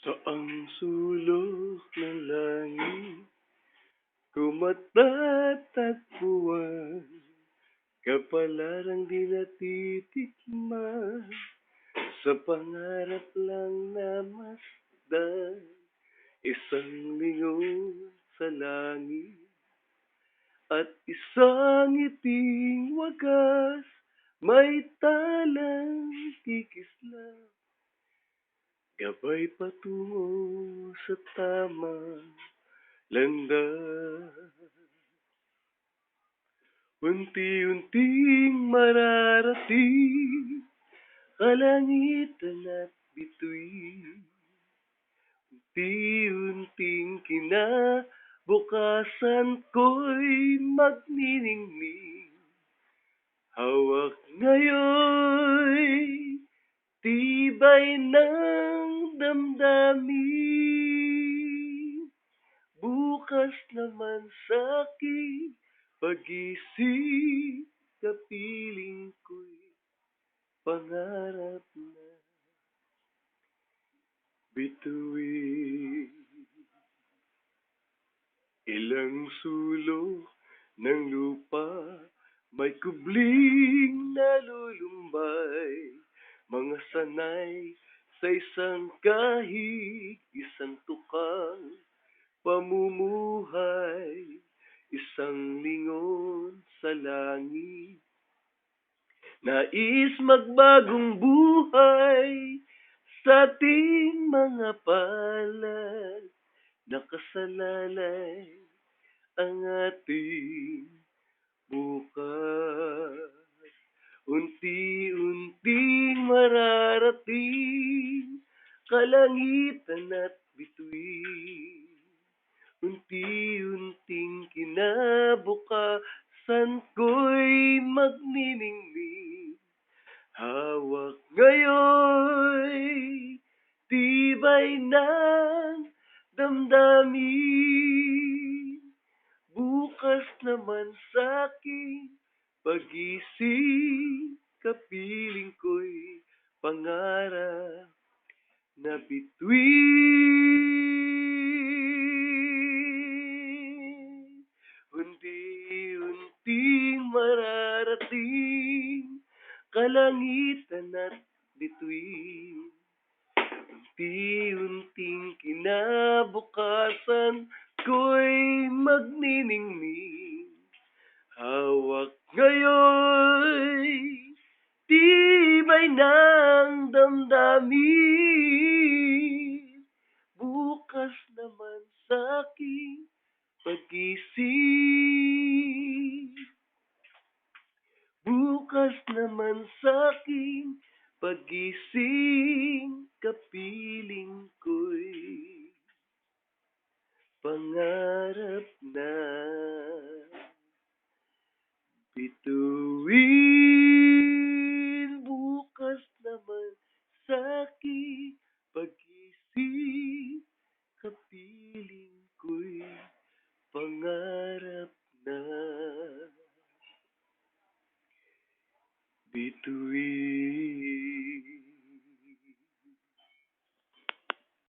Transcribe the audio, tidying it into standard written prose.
Saang sulok ng langit ko matatagpuan kapalaran di natitikman sa pangarap lang na masdan isang lingon sa langit at isang ngiting wagas may talang kikislang gabay patungo sa tamang landas. Unti-unting mararating kalangitan at bituin. Unti-unting kinabukasan ko'y magniningning. Hawak ngayon'y tibay ng damdamin. Bukas naman sa'king pag-isip, kapiling ko'y pangarap na bituin. Ilang sulok ng lupa, may kubling nalulumbay, mga sanay sa isang kahig, isang tukang pamumuhay, isang lingon sa langit. Nais magbagong buhay sa ating mga palad, nakasalalay ang ating bukas. Unti-unting mararating kalangitan at bituin. Unti-unting kinabukasan ko'y magniningning. Hawak ngayon'y tibay ng damdamin. Bukas naman sa'king pag-isip, kapiling ko'y pangarap na bituin. Unti-unting mararating kalangitan at bituin. Unti-unting kinabukasan ko'y magniningning. Hawak ngayon'y tibay ng damdamin. Bukas naman sa'king pag-isip. Bukas naman sa'king pag-gising, kapiling ko'y pangarap na